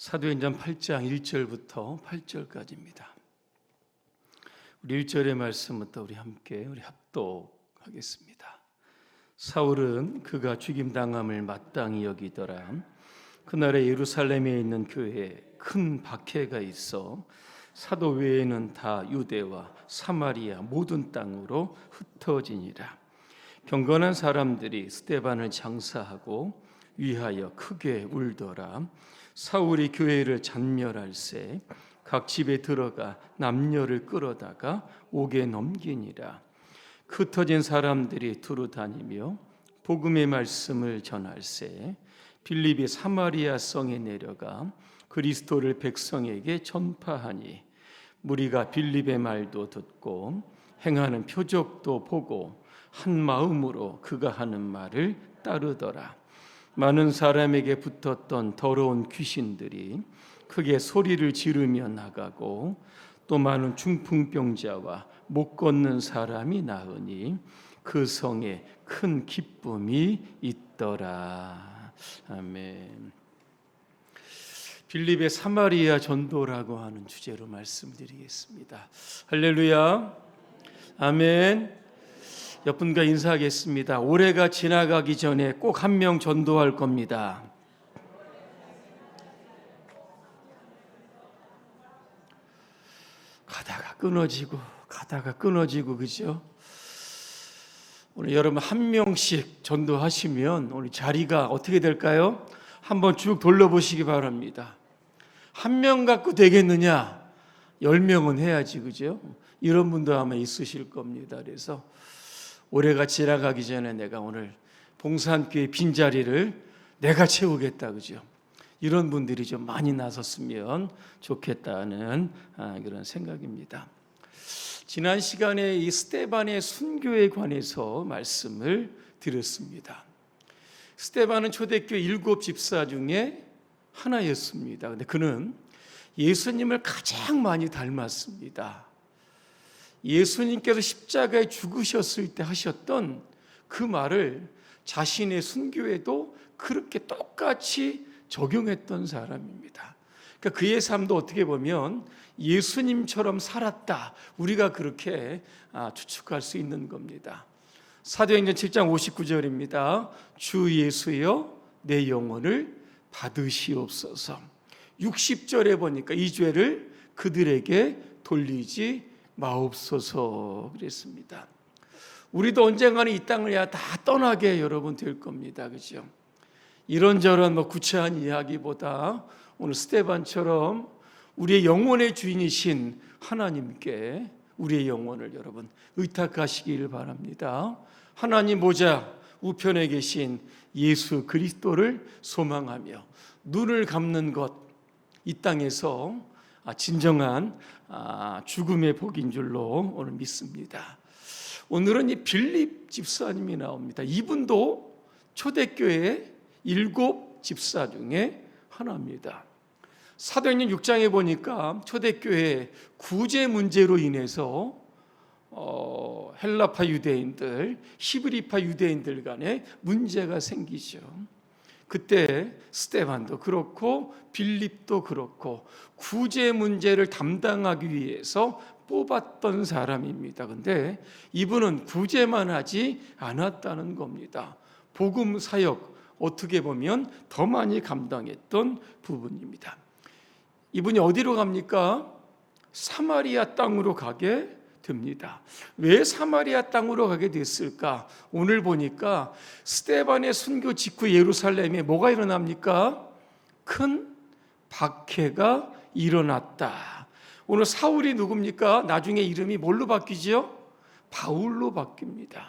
사도행전 8장 1절부터 8절까지입니다. 우리 1절의 말씀부터 우리 함께 합독하겠습니다. 사울은 그가 죽임당함을 마땅히 여기더라. 그날에 예루살렘에 있는 교회에 큰 박해가 있어 사도 외에는 다 유대와 사마리아 모든 땅으로 흩어지니라. 경건한 사람들이 스데반을 장사하고 위하여 크게 울더라. 사울이 교회를 잔멸할새 각 집에 들어가 남녀를 끌어다가 옥에 넘기니라. 흩어진 사람들이 두루 다니며 복음의 말씀을 전할새 빌립이 사마리아 성에 내려가 그리스도를 백성에게 전파하니 무리가 빌립의 말도 듣고 행하는 표적도 보고 한 마음으로 그가 하는 말을 따르더라. 많은 사람에게 붙었던 더러운 귀신들이 크게 소리를 지르며 나가고 또 많은 중풍병자와 못 걷는 사람이 나으니 그 성에 큰 기쁨이 있더라. 아멘. 빌립의 사마리아 전도라고 하는 주제로 말씀드리겠습니다. 할렐루야. 아멘. 옆분과 인사하겠습니다. 올해가 지나가기 전에 꼭 한 명 전도할 겁니다. 가다가 끊어지고 그죠? 오늘 여러분 한 명씩 전도하시면 오늘 자리가 어떻게 될까요? 한번 쭉 돌려보시기 바랍니다. 한 명 갖고 되겠느냐? 10명은 해야지 그죠? 이런 분도 아마 있으실 겁니다. 그래서 올해가 지나가기 전에 내가 오늘 봉산교회 빈자리를 내가 채우겠다 그죠? 이런 분들이 좀 많이 나섰으면 좋겠다는 그런 생각입니다. 지난 시간에 이 스데반의 순교에 관해서 말씀을 드렸습니다. 스데반은 초대교회 7 집사 중에 하나였습니다. 근데 그는 예수님을 가장 많이 닮았습니다. 예수님께서 십자가에 죽으셨을 때 하셨던 그 말을 자신의 순교에도 그렇게 똑같이 적용했던 사람입니다. 그러니까 그의 삶도 어떻게 보면 예수님처럼 살았다. 우리가 그렇게 추측할 수 있는 겁니다. 사도행전 7장 59절입니다. 주 예수여 내 영혼을 받으시옵소서. 60절에 보니까 이 죄를 그들에게 돌리지 마옵소서 그랬습니다. 우리도 언젠가는 이 땅을 다 떠나게 여러분 될 겁니다. 그죠? 이런저런 구체한 이야기보다 오늘 스데반처럼 우리의 영혼의 주인이신 하나님께 우리의 영혼을 여러분 의탁하시기를 바랍니다. 하나님 보좌 우편에 계신 예수 그리스도를 소망하며 눈을 감는 것, 이 땅에서 진정한 죽음의 복인 줄로 오늘 믿습니다. 오늘은 이 빌립 집사님이 나옵니다. 이분도 초대교회의 7 집사 중에 하나입니다. 사도행전 6장에 보니까 초대교회 구제 문제로 인해서 헬라파 유대인들, 히브리파 유대인들 간에 문제가 생기죠. 그때 스데반도 그렇고 빌립도 그렇고 구제 문제를 담당하기 위해서 뽑았던 사람입니다. 그런데 이분은 구제만 하지 않았다는 겁니다. 복음 사역 어떻게 보면 더 많이 감당했던 부분입니다. 이분이 어디로 갑니까? 사마리아 땅으로 가게 됩니다. 왜 사마리아 땅으로 가게 됐을까? 오늘 보니까 스데반의 순교 직후 예루살렘에 뭐가 일어납니까? 큰 박해가 일어났다. 오늘 사울이 누굽니까? 나중에 이름이 뭘로 바뀌죠? 바울로 바뀝니다.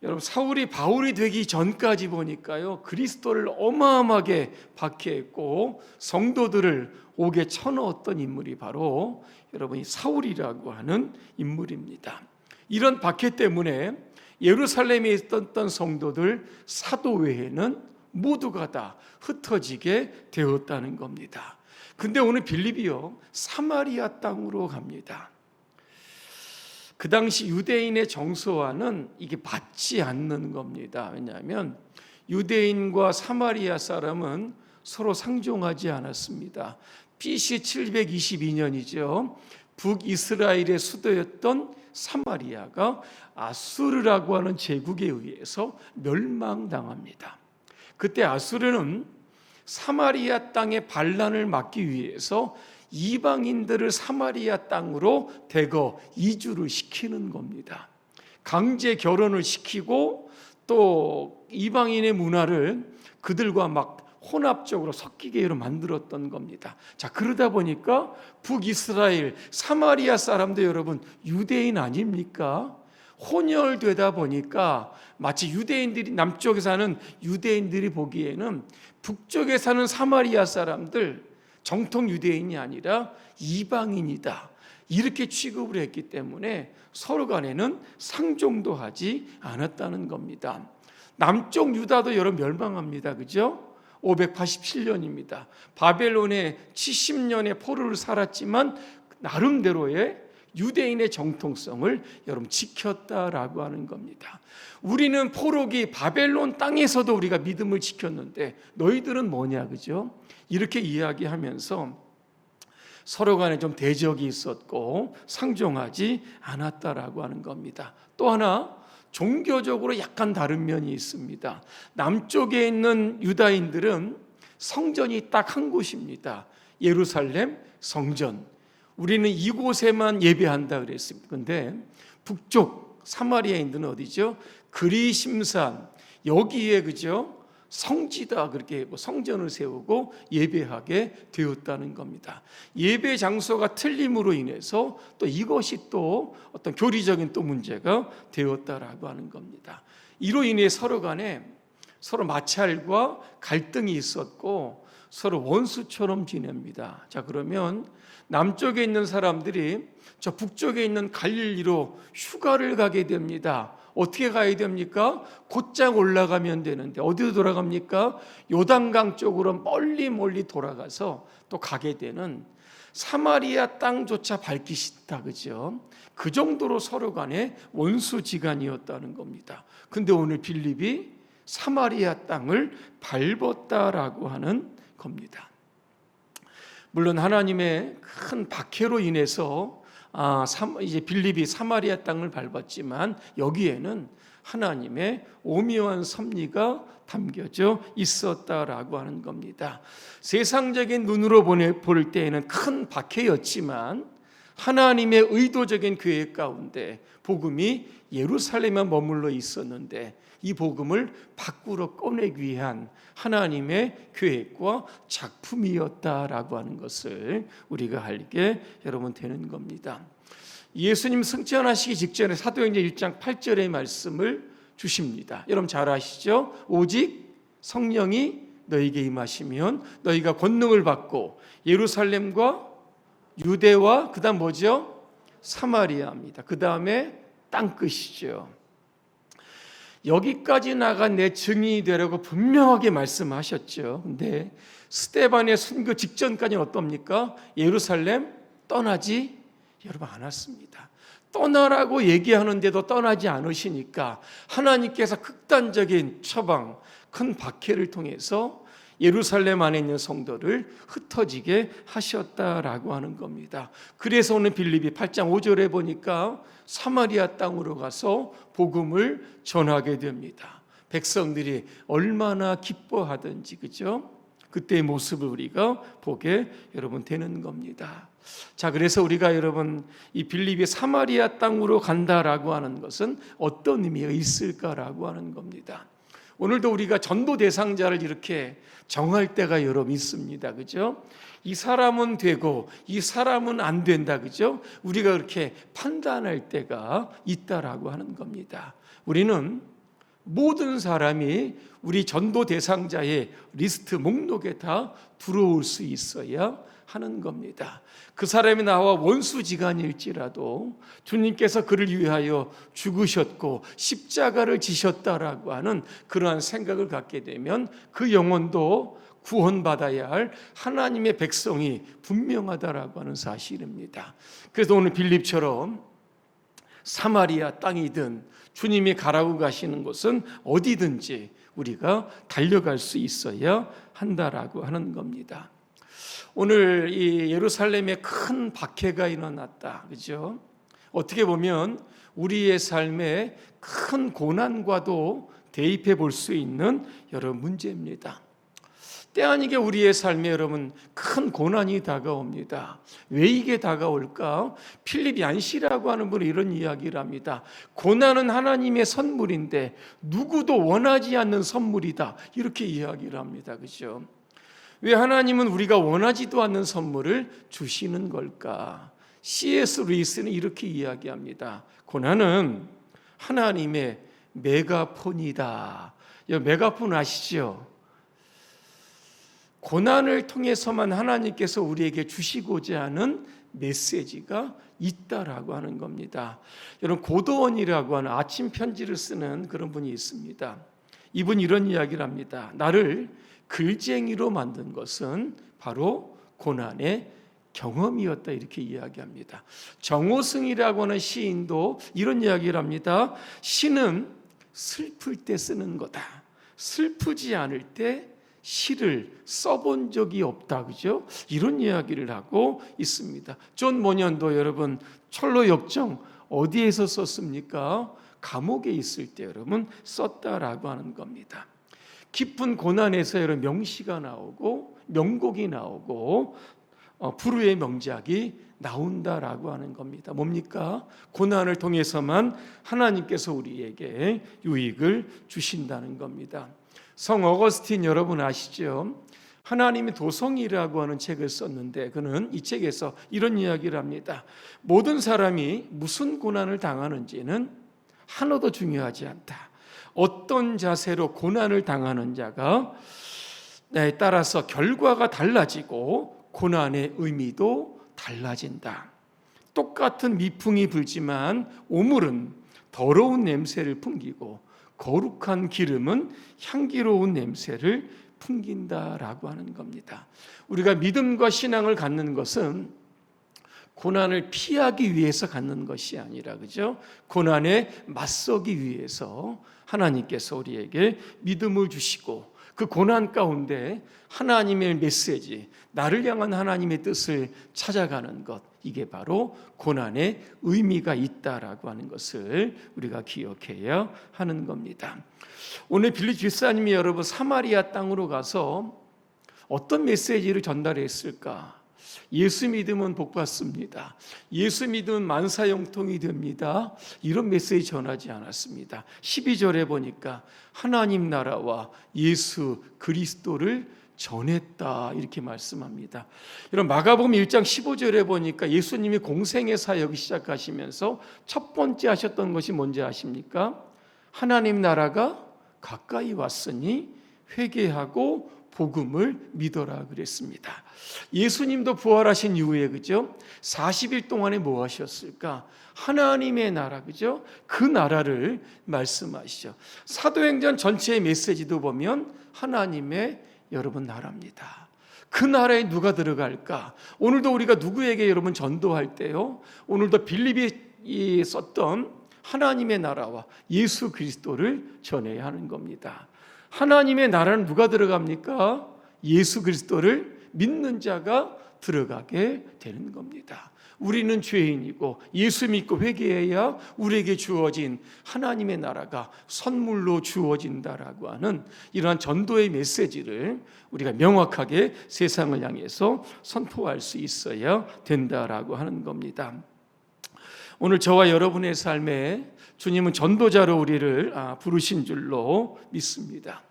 여러분 사울이 바울이 되기 전까지 보니까요 그리스도를 어마어마하게 박해했고 성도들을 옥에 쳐넣었던 인물이 바로 여러분이 사울이라고 하는 인물입니다. 이런 박해 때문에 예루살렘에 있었던 성도들 사도회에는 모두가 다 흩어지게 되었다는 겁니다. 근데 오늘 빌립이요 사마리아 땅으로 갑니다. 그 당시 유대인의 정서와는 이게 맞지 않는 겁니다. 왜냐하면 유대인과 사마리아 사람은 서로 상종하지 않았습니다. BC 722년이죠. 북이스라엘의 수도였던 사마리아가 아수르라고 하는 제국에 의해서 멸망당합니다. 그때 아수르는 사마리아 땅의 반란을 막기 위해서 이방인들을 사마리아 땅으로 대거 이주를 시키는 겁니다. 강제 결혼을 시키고 또 이방인의 문화를 그들과 막 혼합적으로 섞이게 만들었던 겁니다. 자, 그러다 보니까 북이스라엘 사마리아 사람도 여러분 유대인 아닙니까? 혼혈되다 보니까 마치 유대인들이 남쪽에 사는 유대인들이 보기에는 북쪽에 사는 사마리아 사람들 정통 유대인이 아니라 이방인이다, 이렇게 취급을 했기 때문에 서로 간에는 상종도 하지 않았다는 겁니다. 남쪽 유다도 여러분 멸망합니다. 그죠? 587년입니다. 바벨론에 70년의 포로를 살았지만 나름대로의 유대인의 정통성을 여러분 지켰다라고 하는 겁니다. 우리는 포로기 바벨론 땅에서도 우리가 믿음을 지켰는데 너희들은 뭐냐, 그죠? 이렇게 이야기하면서 서로 간에 좀 대적이 있었고 상종하지 않았다라고 하는 겁니다. 또 하나 종교적으로 약간 다른 면이 있습니다. 남쪽에 있는 유다인들은 성전이 딱 한 곳입니다. 예루살렘 성전. 우리는 이곳에만 예배한다 그랬습니다. 그런데 북쪽 사마리아인들은 어디죠? 그리심산, 여기에 그죠? 성지다, 그렇게 성전을 세우고 예배하게 되었다는 겁니다. 예배 장소가 틀림으로 인해서 또 이것이 또 어떤 교리적인 또 문제가 되었다라고 하는 겁니다. 이로 인해 서로 간에 서로 마찰과 갈등이 있었고 서로 원수처럼 지냅니다. 자, 그러면 남쪽에 있는 사람들이 저 북쪽에 있는 갈릴리로 휴가를 가게 됩니다. 어떻게 가야 됩니까? 곧장 올라가면 되는데 어디로 돌아갑니까? 요단강 쪽으로 멀리 돌아가서 또 가게 되는, 사마리아 땅조차 밟기 싫다, 그죠? 그 정도로 서로 간에 원수지간이었다는 겁니다. 근데 오늘 빌립이 사마리아 땅을 밟았다라고 하는 겁니다. 물론 하나님의 큰 박해로 인해서 이제 빌립이 사마리아 땅을 밟았지만 여기에는 하나님의 오묘한 섭리가 담겨져 있었다라고 하는 겁니다. 세상적인 눈으로 볼 때에는 큰 박해였지만 하나님의 의도적인 계획 가운데 복음이 예루살렘에 머물러 있었는데 이 복음을 밖으로 꺼내기 위한 하나님의 계획과 작품이었다라고 하는 것을 우리가 알게 여러분 되는 겁니다. 예수님 승천하시기 직전에 사도행전 1장 8절의 말씀을 주십니다. 여러분 잘 아시죠? 오직 성령이 너희에게 임하시면 너희가 권능을 받고 예루살렘과 유대와 그다음 뭐죠? 사마리아입니다. 그 다음에 땅끝이죠. 여기까지 나간 내 증인이 되라고 분명하게 말씀하셨죠. 근데 스데반의 순교 직전까지는 어떻습니까? 예루살렘 떠나지 여러분 않았습니다. 떠나라고 얘기하는데도 떠나지 않으시니까 하나님께서 극단적인 처방, 큰 박해를 통해서 예루살렘 안에 있는 성도를 흩어지게 하셨다라고 하는 겁니다. 그래서 오늘 빌립이 8장 5절에 보니까 사마리아 땅으로 가서 복음을 전하게 됩니다. 백성들이 얼마나 기뻐하든지, 그죠? 그때의 모습을 우리가 보게 여러분 되는 겁니다. 자, 그래서 우리가 여러분 이 빌립이 사마리아 땅으로 간다라고 하는 것은 어떤 의미가 있을까라고 하는 겁니다. 오늘도 우리가 전도 대상자를 이렇게 정할 때가 여러분 있습니다. 그죠? 이 사람은 되고 이 사람은 안 된다. 그죠? 우리가 그렇게 판단할 때가 있다라고 하는 겁니다. 우리는 모든 사람이 우리 전도 대상자의 리스트 목록에 다 들어올 수 있어야 하는 겁니다. 그 사람이 나와 원수지간일지라도 주님께서 그를 위하여 죽으셨고 십자가를 지셨다라고 하는 그러한 생각을 갖게 되면 그 영혼도 구원받아야 할 하나님의 백성이 분명하다라고 하는 사실입니다. 그래서 오늘 빌립처럼 사마리아 땅이든 주님이 가라고 가시는 곳은 어디든지 우리가 달려갈 수 있어야 한다라고 하는 겁니다. 오늘 이 예루살렘에 큰 박해가 일어났다. 그죠? 어떻게 보면 우리의 삶에 큰 고난과도 대입해 볼 수 있는 여러 문제입니다. 때 아니게 우리의 삶에 여러분 큰 고난이 다가옵니다. 왜 이게 다가올까? 필립 얀시라고 하는 분이 이런 이야기를 합니다. 고난은 하나님의 선물인데 누구도 원하지 않는 선물이다. 이렇게 이야기를 합니다. 그죠? 왜 하나님은 우리가 원하지도 않는 선물을 주시는 걸까? C.S. 루이스는 이렇게 이야기합니다. 고난은 하나님의 메가폰이다. 메가폰 아시죠? 고난을 통해서만 하나님께서 우리에게 주시고자 하는 메시지가 있다라고 하는 겁니다. 여러분 고도원이라고 하는 아침 편지를 쓰는 그런 분이 있습니다. 이분이 이런 이야기를 합니다. 나를 글쟁이로 만든 것은 바로 고난의 경험이었다 이렇게 이야기합니다. 정호승이라고 하는 시인도 이런 이야기를 합니다. 시는 슬플 때 쓰는 거다. 슬프지 않을 때 시를 써본 적이 없다. 그죠? 이런 이야기를 하고 있습니다. 존 모년도 여러분 철로 역정 어디에서 썼습니까? 감옥에 있을 때 여러분 썼다라고 하는 겁니다. 깊은 고난에서 여러분 명시가 나오고 명곡이 나오고 불후의 명작이 나온다라고 하는 겁니다. 뭡니까? 고난을 통해서만 하나님께서 우리에게 유익을 주신다는 겁니다. 성 어거스틴 여러분 아시죠? 하나님의 도성이라고 하는 책을 썼는데 그는 이 책에서 이런 이야기를 합니다. 모든 사람이 무슨 고난을 당하는지는 하나도 중요하지 않다. 어떤 자세로 고난을 당하는 자가 나에 따라서 결과가 달라지고 고난의 의미도 달라진다. 똑같은 미풍이 불지만 오물은 더러운 냄새를 풍기고 거룩한 기름은 향기로운 냄새를 풍긴다라고 하는 겁니다. 우리가 믿음과 신앙을 갖는 것은 고난을 피하기 위해서 갖는 것이 아니라 그죠? 고난에 맞서기 위해서 하나님께서 우리에게 믿음을 주시고 그 고난 가운데 하나님의 메시지, 나를 향한 하나님의 뜻을 찾아가는 것, 이게 바로 고난의 의미가 있다라고 하는 것을 우리가 기억해야 하는 겁니다. 오늘 빌립 집사님이 여러분 사마리아 땅으로 가서 어떤 메시지를 전달했을까? 예수 믿으면 복 받습니다. 예수 믿으면 만사형통이 됩니다. 이런 메시지 전하지 않았습니다. 12절에 보니까 하나님 나라와 예수 그리스도를 전했다 이렇게 말씀합니다. 여러분 마가복음 1장 15절에 보니까 예수님이 공생의 사역을 시작하시면서 첫 번째 하셨던 것이 뭔지 아십니까? 하나님 나라가 가까이 왔으니 회개하고 복음을 믿어라 그랬습니다. 예수님도 부활하신 이후에 그죠? 40일 동안에 뭐 하셨을까? 하나님의 나라 그죠? 그 나라를 말씀하시죠. 사도행전 전체의 메시지도 보면 하나님의 여러분 나라입니다. 그 나라에 누가 들어갈까? 오늘도 우리가 누구에게 여러분 전도할 때요. 오늘도 빌립이 썼던 하나님의 나라와 예수 그리스도를 전해야 하는 겁니다. 하나님의 나라는 누가 들어갑니까? 예수 그리스도를 믿는 자가 들어가게 되는 겁니다. 우리는 죄인이고 예수 믿고 회개해야 우리에게 주어진 하나님의 나라가 선물로 주어진다라고 하는 이러한 전도의 메시지를 우리가 명확하게 세상을 향해서 선포할 수 있어야 된다라고 하는 겁니다. 오늘 저와 여러분의 삶에 주님은 전도자로 우리를 부르신 줄로 믿습니다.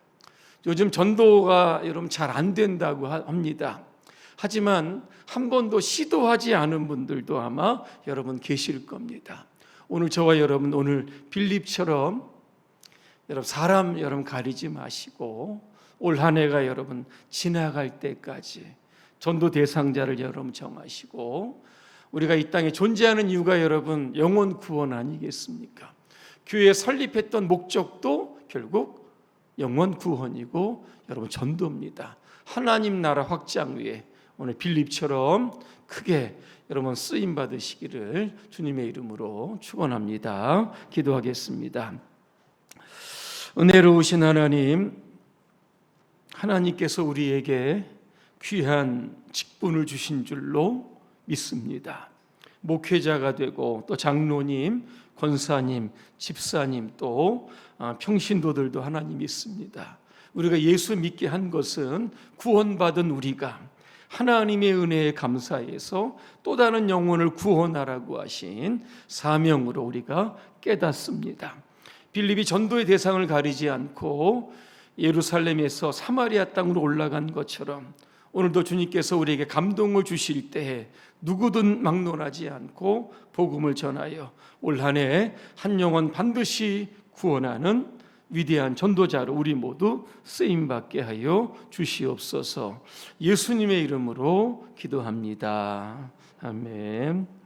요즘 전도가 여러분 잘 안 된다고 합니다. 하지만 한 번도 시도하지 않은 분들도 아마 여러분 계실 겁니다. 오늘 저와 여러분 오늘 빌립처럼 여러분 사람 여러분 가리지 마시고 올 한 해가 여러분 지나갈 때까지 전도 대상자를 여러분 정하시고 우리가 이 땅에 존재하는 이유가 여러분 영혼 구원 아니겠습니까? 교회 설립했던 목적도 결국 영혼 구원이고 여러분 전도입니다. 하나님 나라 확장 위에 오늘 빌립처럼 크게 여러분 쓰임 받으시기를 주님의 이름으로 축원합니다. 기도하겠습니다. 은혜로우신 하나님, 하나님께서 우리에게 귀한 직분을 주신 줄로 믿습니다. 목회자가 되고 또 장로님, 권사님, 집사님, 또 평신도들도 하나님 있습니다. 우리가 예수 믿게 한 것은 구원받은 우리가 하나님의 은혜에 감사해서 또 다른 영혼을 구원하라고 하신 사명으로 우리가 깨닫습니다. 빌립이 전도의 대상을 가리지 않고 예루살렘에서 사마리아 땅으로 올라간 것처럼 오늘도 주님께서 우리에게 감동을 주실 때에 누구든 막론하지 않고 복음을 전하여 올 한 해 한 영혼 반드시 구원하는 위대한 전도자로 우리 모두 쓰임받게 하여 주시옵소서. 예수님의 이름으로 기도합니다. 아멘.